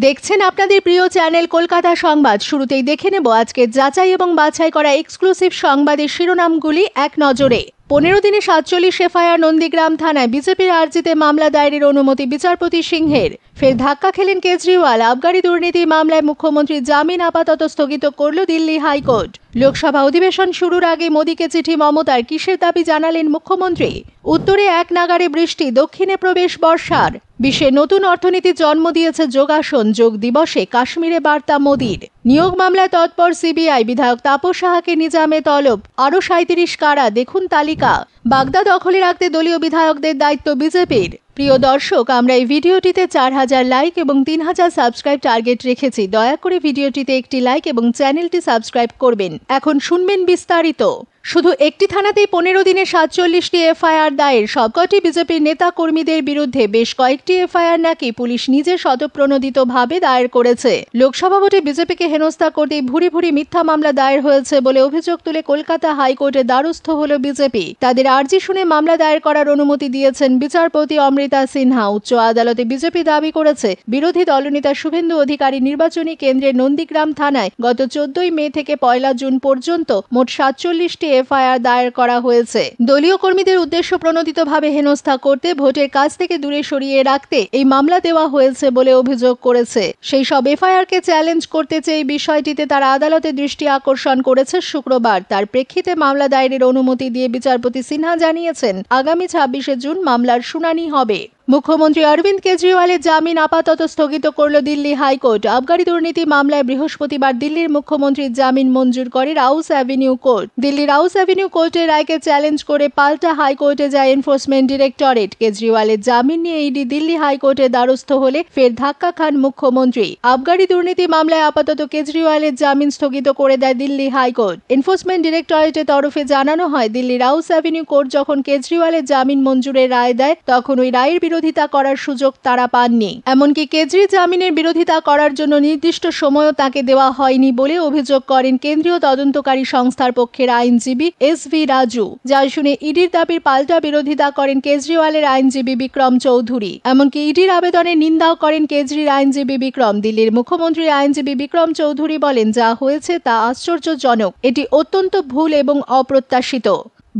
দেখছেন আপনাদের প্রিয় চ্যানেল কলকাতা সংবাদ। শুরুতেই দেখে নেব আজকের যাচাই এবং বাছাই করা এক্সক্লুসিভ সংবাদের শিরোনামগুলি এক নজরে। 15 দিনে 47 এফআইআর নন্দীগ্রাম থানায় বিজেপির আর্জিতে মামলা দায়েরের অনুমতি বিচারপতি সিংহের। ফের ধাক্কা খেলেন কেজরিওয়াল। আবগারি দুর্নীতি মামলায় মুখ্যমন্ত্রীর জামিন আপাতত স্থগিত করল দিল্লি হাইকোর্ট। লোকসভা অধিবেশন শুরুর আগে মোদীকে চিঠি মমতার, কিসের দাবি জানালেন মুখ্যমন্ত্রী। উত্তরে এক নাগাড়ে বৃষ্টি, দক্ষিণে প্রবেশ বর্ষার। বিশ্বে নতুন অর্থনীতি জন্ম দিয়েছে যোগাসন। যোগ দিবসে কাশ্মীরে বার্তা মোদীর। নিয়োগ মামলায় তৎপর সিবিআই, বিধায়ক তাপস সাহাকে নিজামে তলব। আরও 37 কারা, দেখুন তালিকা। বাগদা দখলে রাখতে দলীয় বিধায়কদের দায়িত্ব বিজেপির। প্রিয় দর্শক, আমরা এই ভিডিওটিতে 4000 লাইক এবং 3000 সাবস্ক্রাইব টার্গেট রেখেছি। দয়া করে ভিডিওটিতে একটি লাইক এবং চ্যানেলটি সাবস্ক্রাইব করবেন। এখন শুনবেন বিস্তারিত। শুধু একটি থানাতেই 15 দিনে 47টি এফআইআর দায়ের। সবকটি বিজেপির নেতা কর্মীদের বিরুদ্ধে। বেশ কয়েকটি এফআইআর নাকি পুলিশ নিজে স্বতঃপ্রণোদিতভাবে দায়ের করেছে। লোকসভা ভোটে বিজেপিকে হেনস্থা করতে ভুরি ভুরি মিথ্যা মামলা দায়ের হয়েছে বলে অভিযোগ তুলে কলকাতা হাইকোর্টে দ্বারস্থ হল বিজেপি। তাদের আর্জি শুনে মামলা দায়ের করার অনুমতি দিয়েছেন বিচারপতি অমৃতা সিনহা। উচ্চ আদালতে বিজেপি দাবি করেছে, বিরোধী দলনেতা শুভেন্দু অধিকারী নির্বাচনী কেন্দ্রের নন্দীগ্রাম থানায় গত 14 মে থেকে 1 জুন পর্যন্ত মোট 47টি এফআইআর দায়ের করা হয়েছে। দলীয় কর্মীদের উদ্দেশ্য প্রণোদিতভাবে হেনস্থা করতে, ভোটের কাছ থেকে দূরে সরিয়ে রাখতে এই মামলা দেওয়া হয়েছে বলে অভিযোগ করেছে। সেই সব এফআইআরকে চ্যালেঞ্জ করতে চেয়ে বিষয়টিতে তারা আদালতের দৃষ্টি আকর্ষণ করেছে শুক্রবার। তার প্রেক্ষিতে মামলা দায়েরের অনুমতি দিয়ে বিচারপতি সিনহা জানিয়েছেন, আগামী 26 জুন মামলার শুনানি হবে। মুখ্যমন্ত্রী অরবিন্দ কেজরিওয়ালের জামিন আপাতত স্থগিত করল দিল্লি হাইকোর্ট। আবগারি দুর্নীতি মামলায় বৃহস্পতিবার দিল্লির মুখ্যমন্ত্রীর জামিন মঞ্জুর করে রাউস অ্যাভিনিউ কোর্ট। দিল্লির রাউস অ্যাভিনিউ কোর্টের রায়কে চ্যালেঞ্জ করে পাল্টা হাইকোর্টে যায় এনফোর্সমেন্ট ডিরেক্টরেট। কেজরিওয়ালের জামিন নিয়ে ইডি দিল্লি হাইকোর্টের দ্বারস্থ হলে ফের ধাক্কা খান মুখ্যমন্ত্রী। আবগারি দুর্নীতি মামলায় আপাতত কেজরিওয়ালের জামিন স্থগিত করে দেয় দিল্লি হাইকোর্ট। এনফোর্সমেন্ট ডিরেক্টরেটের তরফে জানানো হয়, দিল্লি রাউস অ্যাভিনিউ কোর্ট যখন কেজরিওয়ালের জামিন মঞ্জুরের রায় দেয়, তখন ওই রায়ের বিরোধিতা করার সুযোগ তারা পাননি। এমনকি কেজরি জামিনের বিরোধিতা করার জন্য নির্দিষ্ট সময়ও তাকে দেওয়া হয়নি বলে অভিযোগ করেন কেন্দ্রীয় তদন্তকারী সংস্থার পক্ষের আইনজীবী এস.ভি. রাজু। যা শুনে ইডির দাবির পাল্টা বিরোধিতা করেন কেজরিওয়ালের আইনজীবী বিক্রম চৌধুরী। এমনকি ইডির আবেদনের নিন্দাও করেন কেজরির আইনজীবী বিক্রম। দিল্লির মুখ্যমন্ত্রীর আইনজীবী বিক্রম চৌধুরী বলেন, যা হয়েছে তা আশ্চর্যজনক। এটি অত্যন্ত ভুল এবং অপ্রত্যাশিত।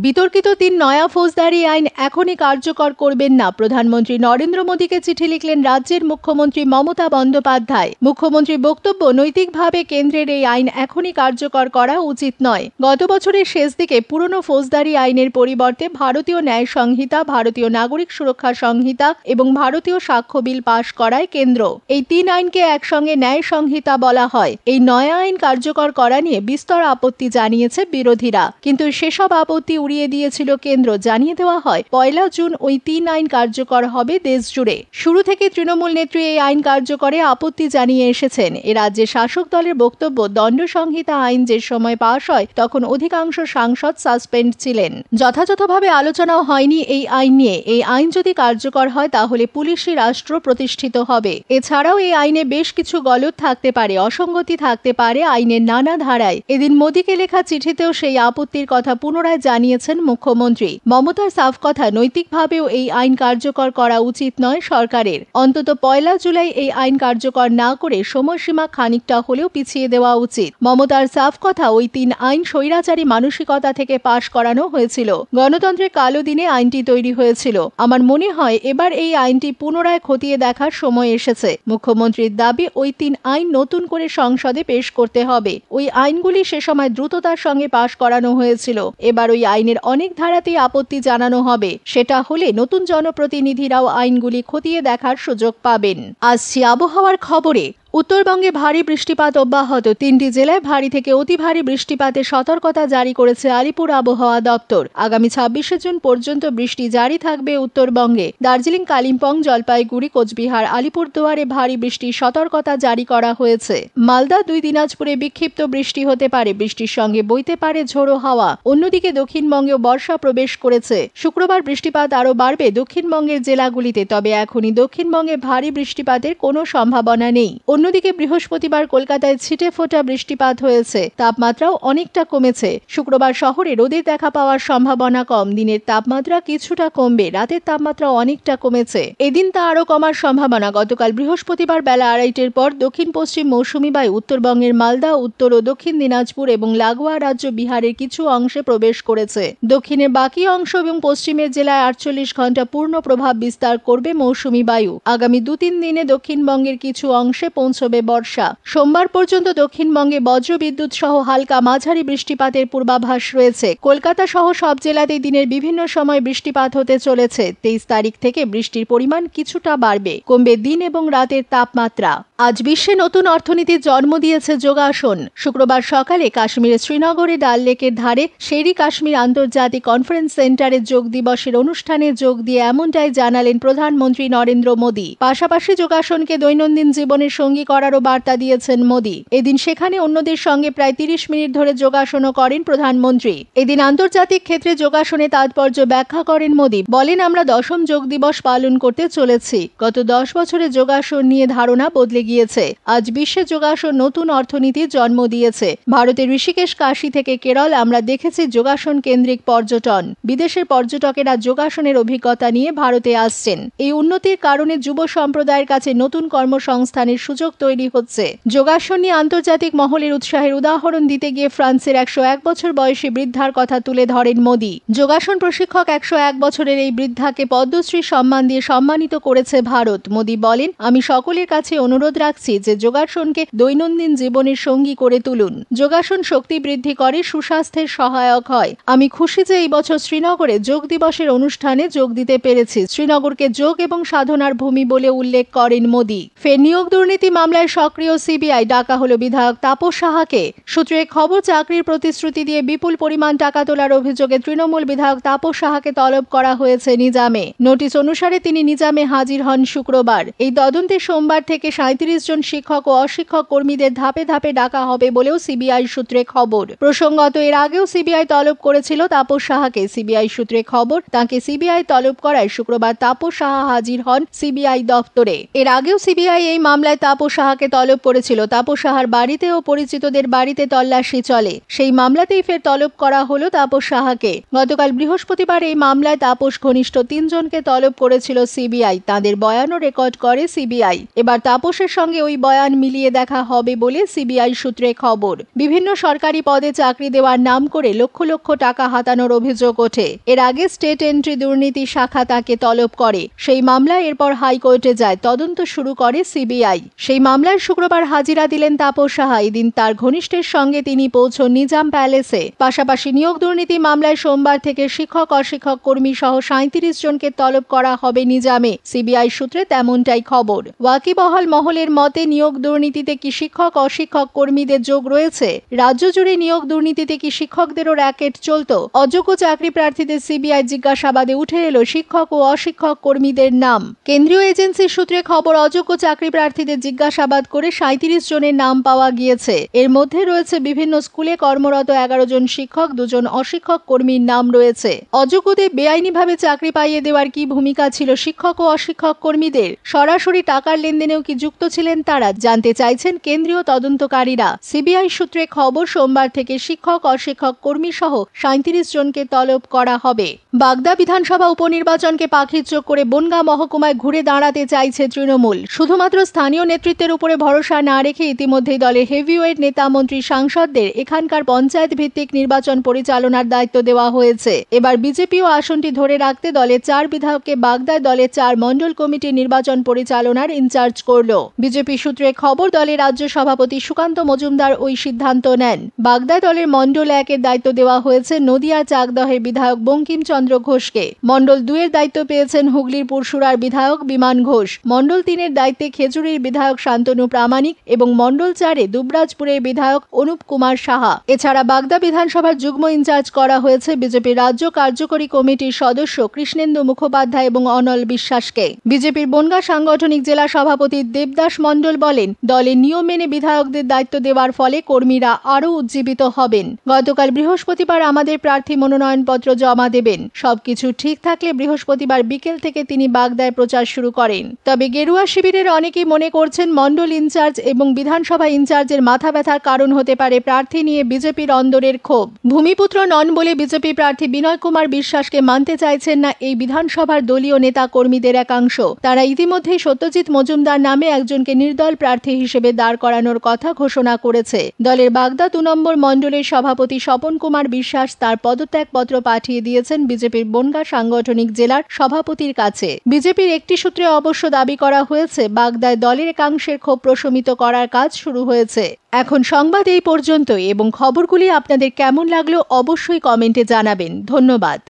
বিতর্কিত 3 নয়া ফৌজদারি আইন এখনই কার্যকর করবেন না। প্রধানমন্ত্রী নরেন্দ্র মোদীকে চিঠি লিখলেন রাজ্যের মুখ্যমন্ত্রী মমতা বন্দ্যোপাধ্যায়। মুখ্যমন্ত্রীর বক্তব্য, নৈতিকভাবে কেন্দ্রের এই আইন এখনই কার্যকর করা উচিত নয়। গত বছরের শেষ দিকে পুরনো ফৌজদারি আইনের পরিবর্তে ভারতীয় ন্যায় সংহিতা, ভারতীয় নাগরিক সুরক্ষা সংহিতা এবং ভারতীয় সাক্ষ্য বিল পাশ করায় কেন্দ্র। এই 3 আইনকে একসঙ্গে ন্যায় সংহিতা বলা হয়। এই নয়া আইন কার্যকর করা নিয়ে বিস্তর আপত্তি জানিয়েছে বিরোধীরা, কিন্তু সেসব আপত্তি উড়িয়ে দিয়েছিল কেন্দ্র। জানিয়ে দেওয়া হয়, 1 জুন ওই 3 আইন কার্যকর হবে দেশ জুড়ে। শুরু থেকে তৃণমূল নেত্রী এই আইন কার্যকরে আপত্তি জানিয়ে এসেছেন। এ রাজ্যে শাসক দলের বক্তব্য, দণ্ড সংহিতা আইন যে সময় পাশ হয় তখন অধিকাংশ সাংসদ সাসপেন্ড ছিলেন। যথাযথভাবে আলোচনাও হয়নি এই আইন নিয়ে। এই আইন যদি কার্যকর হয় তাহলে পুলিশি রাষ্ট্র প্রতিষ্ঠিত হবে। এছাড়াও এই আইনে বেশ কিছু গলদ থাকতে পারে, অসঙ্গতি থাকতে পারে আইনের নানা ধারায়। এদিন মোদীকে লেখা চিঠিতেও সেই আপত্তির কথা পুনরায় জানিয়েছেন মুখ্যমন্ত্রী। মমতার সাফ কথা, নৈতিকভাবেও এই আইন কার্যকর করা উচিত নয় সরকারের। অন্তত 1 জুলাই এই আইন কার্যকর না করে সময়সীমা খানিকটা হলেও পিছিয়ে দেওয়া উচিত। মমতার সাফ কথা, ওই 3 আইন স্বৈরাচারী মানসিকতা থেকে পাশ করানো হয়েছিল। গণতন্ত্রের কালো দিনে আইনটি তৈরি হয়েছিল। আমার মনে হয় এবার এই আইনটি পুনরায় খতিয়ে দেখার সময় এসেছে। মুখ্যমন্ত্রীর দাবি, ওই 3 আইন নতুন করে সংসদে পেশ করতে হবে। ওই আইনগুলি সে সময় দ্রুততার সঙ্গে পাশ করানো হয়েছিল। এবার ওই আইনের অনেক ধারাতেই আপত্তি জানানো হবে। সেটা হলে নতুন জনপ্রতিনিধিরাও আইনগুলি খতিয়ে দেখার সুযোগ পাবেন। আসছি আবহাওয়ার খবরে। উত্তরবঙ্গে ভারী বৃষ্টিপাত অব্যাহত। 3টি জেলায় ভারী থেকে অতি ভারী বৃষ্টিপাতের সতর্কতা জারি করেছে আলিপুর আবহাওয়া দপ্তর। আগামী 26 জুন পর্যন্ত বৃষ্টি জারি থাকবে উত্তরবঙ্গে। দার্জিলিং, কালিম্পং, জলপাইগুড়ি, কোচবিহার, আলিপুরদুয়ারে ভারী বৃষ্টির সতর্কতা জারি করা হয়েছে। মালদা, 2 দিনাজপুরে বিক্ষিপ্ত বৃষ্টি হতে পারে। বৃষ্টির সঙ্গে বইতে পারে ঝোড়ো হাওয়া। অন্যদিকে দক্ষিণবঙ্গেও বর্ষা প্রবেশ করেছে। শুক্রবার বৃষ্টিপাত আরও বাড়বে দক্ষিণবঙ্গের জেলাগুলিতে, তবে এখনই দক্ষিণবঙ্গে ভারী বৃষ্টিপাতের কোনো সম্ভাবনা নেই। অন্যদিকে বৃহস্পতিবার কলকাতায় ছিটে ফোটা বৃষ্টিপাত হয়েছে, তাপমাত্রাও অনেকটা কমেছে। শুক্রবার শহরে রোদের দেখা পাওয়ার সম্ভাবনা কম, দিনের তাপমাত্রা কিছুটা কমবে, রাতের তাপমাত্রা অনেকটা কমেছে। এদিন তা আরও কমার সম্ভাবনা। গতকাল বৃহস্পতিবার বেলা 2:30টার পর দক্ষিণ পশ্চিম মৌসুমী বায়ু উত্তরবঙ্গের মালদা, উত্তর ও দক্ষিণ দিনাজপুর এবং লাগোয়া রাজ্য বিহারের কিছু অংশে প্রবেশ করেছে। দক্ষিণের বাকি অংশ এবং পশ্চিমের জেলায় 48 ঘন্টা পূর্ণ প্রভাব বিস্তার করবে মৌসুমী বায়ু। আগামী 2-3 দিনে দক্ষিণবঙ্গের কিছু অংশে পৌঁছবে বর্ষা। সোমবার পর্যন্ত দক্ষিণবঙ্গে বজ্রবিদ্যুৎ সহ হালকা মাঝারি বৃষ্টিপাতের পূর্বাভাস রয়েছে। কলকাতা সহ সব জেলাতেই দিনের বিভিন্ন সময় বৃষ্টিপাত হতে চলেছে। 23 তারিখ থেকে বৃষ্টির পরিমাণ কিছুটা বাড়বে, কমবে দিন এবং রাতের তাপমাত্রা। আজ বিশ্বে নতুন অর্থনীতির জন্ম দিয়েছে যোগাসন। শুক্রবার সকালে কাশ্মীরের শ্রীনগরে ডাল লেকের ধারে শেরি কাশ্মীর আন্তর্জাতিক কনফারেন্স সেন্টারে যোগ দিবসের অনুষ্ঠানে যোগ দিয়ে এমনটাই জানালেন প্রধানমন্ত্রী নরেন্দ্র মোদী। পাশাপাশি যোগাসনকে দৈনন্দিন জীবনের সঙ্গী করারও বার্তা দিয়েছেন মোদী। এদিন সেখানে অন্যদের সঙ্গে প্রায় 30 মিনিট ধরে যোগাসনও করেন প্রধানমন্ত্রী। এদিন আন্তর্জাতিক ক্ষেত্রে যোগাসনে তাৎপর্য ব্যাখ্যা করেন মোদী। বলেন, আমরা 10ম যোগ দিবস পালন করতে চলেছি। গত 10 বছরে যোগাসন নিয়ে ধারণা বদলে গিয়েছে। আজ বিশ্বে যোগাসন নতুন অর্থনীতির জন্ম দিয়েছে। ভারতের ঋষিকেশ, কাশী থেকে কেরল আমরা দেখেছি যোগাসন কেন্দ্রিক পর্যটন। বিদেশের পর্যটকেরা যোগাসনের অভিজ্ঞতা নিয়ে ভারতে আসছেন। এই উন্নতির কারণে যুব সম্প্রদায়ের কাছে নতুন কর্মসংস্থানের সুযোগ তৈরি হচ্ছে। যোগাসন নিয়ে আন্তর্জাতিক মহলের উৎসাহের উদাহরণ দিতে গিয়ে ফ্রান্সের 101 বছর বয়সী বৃদ্ধার কথা তুলে ধরেন মোদী। যোগাসন প্রশিক্ষক 101 বছরের এই বৃদ্ধাকে পদ্মশ্রী সম্মান দিয়ে সম্মানিত করেছে ভারত। মোদী বলেন, আমি সকলের কাছে অনুরোধ রাখছি যে যোগাসনকে দৈনন্দিন জীবনের সঙ্গী করে তুলুন। যোগাসন শক্তি বৃদ্ধি করে, সুস্বাস্থ্যের সহায়ক হয়। আমি খুশি যে এই বছর শ্রীনগরে যোগ দিবসের অনুষ্ঠানে যোগ দিতে পেরেছি। শ্রীনগরকে যোগ এবং সাধনার ভূমি বলে উল্লেখ করেন মোদী। ফের নিয়োগ দুর্নীতি মামলায় সক্রিয় সিবিআই, ডাকা হলো বিধায়ক তাপস সাহাকে। সূত্রে খবর, চাকরির প্রতিশ্রুতি দিয়ে বিপুল পরিমাণ টাকা তোলার অভিযোগে তৃণমূল বিধায়ক তাপস সাহাকে তলব করা হয়েছে নিজামে। নোটিশ অনুসারে তিনি নিজামে হাজির হন শুক্রবার। এই তদন্তে সোমবার থেকে 37 জন শিক্ষক ও অশিক্ষক কর্মীদের ধাপে ধাপে ডাকা হবে বলেও সিবিআই সূত্রে খবর। প্রসঙ্গত, এর আগেও সিবিআই তলব করেছিল তাপস সাহাকে। সিবিআই সূত্রে খবর, তাকে সিবিআই তলব করায় শুক্রবার তাপস সাহা হাজির হন সিবিআই দফতরে। এর আগেও সিবিআই এই মামলায় তাপস সাহাকে তলব করেছিল। তাপস সাহার বাড়িতে ও পরিচিতদের বাড়িতে তল্লাশি চলে। সেই মামলাতেই ফের তলব করা হলো তাপস সাহাকে। গতকাল বৃহস্পতিবার এই মামলায় তাপস ঘনিষ্ঠ 3 জনকে তলব করেছিল সিবিআই। তাদের বয়ানও রেকর্ড করে সিবিআই। এবার তাপসের সঙ্গে ওই বয়ান মিলিয়ে দেখা হবে বলে সিবিআই সূত্রে খবর। বিভিন্ন সরকারি পদে চাকরি দেওয়ার নাম করে লক্ষ লক্ষ টাকা হাতানোর অভিযোগ ওঠে। এর আগে স্টেট এন্ট্রি দুর্নীতি শাখা তাকে তলব করে। সেই মামলায় এরপর হাইকোর্টে যায়। তদন্ত শুরু করে সিবিআই। সেই মামলায় শুক্রবার হাজিরা দিলেন তাপস সাহা। এদিন তার ঘনিষ্ঠের সঙ্গে তিনি পৌঁছন নিজাম প্যালেসে। পাশাপাশি নিয়োগ দুর্নীতি মামলায় সোমবার থেকে শিক্ষক অশিক্ষক কর্মী সহ 37 জনকে তলব করা হবে নিজামে। সিবিআই সূত্রে তেমনটাই খবর। ওয়াকিবহাল মহলের মতে, নিয়োগ দুর্নীতিতে কি শিক্ষক অশিক্ষক কর্মীদের যোগ রয়েছে? রাজ্য জুড়ে নিয়োগ দুর্নীতিতে কি শিক্ষকদেরও র্যাকেট চলত? অযোগ্য চাকরি প্রার্থীদের সিবিআই জিজ্ঞাসাবাদে উঠে এলো শিক্ষক ও অশিক্ষক কর্মীদের নাম। কেন্দ্রীয় এজেন্সির সূত্রে খবর, অযোগ্য চাকরি প্রার্থীদের জিজ্ঞাসাবাদ করে 37 জনের নাম পাওয়া গিয়েছে। এর মধ্যে রয়েছে বিভিন্ন স্কুলে কর্মরত 11 জন শিক্ষক, 2 জন অশিক্ষক কর্মীর নাম রয়েছে। অযোগ্যদের বেআইনিভাবে চাকরি পাইয়ে দেওয়ার কি ভূমিকা ছিল শিক্ষক ও অশিক্ষক কর্মীদের? সরাসরি টাকার লেনদেনেও কি যুক্ত ছিলেন তারা, জানতে চাইছেন কেন্দ্রীয় তদন্তকারীরা। সিবিআই সূত্রে খবর, সোমবার থেকে শিক্ষক অশিক্ষক কর্মী সহ 37 জনকে তলব করা হবে। বাগদা বিধানসভা উপনির্বাচনকে পাখির চোখ করে বনগাঁ মহকুমায় ঘুরে দাঁড়াতে চাইছে তৃণমূল। শুধুমাত্র স্থানীয় নেতৃত্বের উপরে ভরসা না রেখে ইতিমধ্যেই দলের হেভিওয়েট নেতা, মন্ত্রী, সাংসদদের এখানকার পঞ্চায়েত ভিত্তিক নির্বাচন পরিচালনার দায়িত্ব দেওয়া হয়েছে। এবার বিজেপিও আসনটি ধরে রাখতে দলের 4 বিধায়ককে বাগদায় দলের 4 মণ্ডল কমিটির নির্বাচন পরিচালনার ইনচার্জ করল। বিজেপি সূত্রে খবর, দলের রাজ্য সভাপতি সুকান্ত মজুমদার ওই সিদ্ধান্ত নেন। বাগদায় দলের মণ্ডল 1-এর দায়িত্ব দেওয়া হয়েছে নদিয়া চাকদহের বিধায়ক বঙ্কিমচন্দ্র ঘোষকে। মণ্ডল 2-এর দায়িত্ব পেয়েছেন হুগলির পুরসুরার বিধায়ক বিমান ঘোষ। মণ্ডল 3-এর দায়িত্বে খেজুরির বিধায়ক শান্তনু প্রামাণিক এবং মণ্ডল 4-এ দুবরাজপুরের বিধায়ক অনুপ কুমার সাহা। এছাড়া বাগদা বিধানসভার যুগ্ম ইনচার্জ করা হয়েছে বিজেপির রাজ্য কার্যকরী কমিটির সদস্য কৃষ্ণেন্দু মুখোপাধ্যায় এবং অনল বিশ্বাসকে। বিজেপির বনগাঁ সাংগঠনিক জেলা সভাপতি দেবদাস বিকাশ মণ্ডল বলেন, দলের নিয়ম মেনে বিধায়কদের দায়িত্ব দেওয়ার ফলে কর্মীরা আরও উজ্জীবিত হবেন। গতকাল বৃহস্পতিবার আমাদের প্রার্থী মনোনয়নপত্র জমা দেবেন। সবকিছু ঠিক থাকলে বৃহস্পতিবার বিকেল থেকে তিনি বাগদায় প্রচার শুরু করেন। তবে গেরুয়া শিবিরের অনেকেই মনে করছেন মণ্ডল ইনচার্জ এবং বিধানসভা ইনচার্জের মাথা ব্যথার কারণ হতে পারে প্রার্থী নিয়ে বিজেপির অন্দরের ক্ষোভ। ভূমিপুত্র নন বলে বিজেপি প্রার্থী বিনয় কুমার বিশ্বাসকে মানতে চাইছেন না এই বিধানসভার দলীয় নেতা কর্মীদের একাংশ। তারা ইতিমধ্যেই সত্যজিৎ মজুমদার নামে একজনকে নির্দল প্রার্থী হিসেবে দাঁড় করানোর কথা ঘোষণা করেছে। দলের বাগদা 2 নম্বর মণ্ডলের সভাপতি স্বপন কুমার বিশ্বাস তার পদত্যাগপত্র পাঠিয়ে দিয়েছেন বিজেপির বনগাঁ সাংগঠনিক জেলার সভাপতির কাছে। বিজেপির একটি সূত্রে অবশ্য দাবি করা হয়েছে, বাগদায় দলের একাংশের ক্ষোভ প্রশমিত করার কাজ শুরু হয়েছে। এখন সংবাদ এই পর্যন্তই এবং খবরগুলি আপনাদের কেমন লাগলো অবশ্যই কমেন্টে জানাবেন। ধন্যবাদ।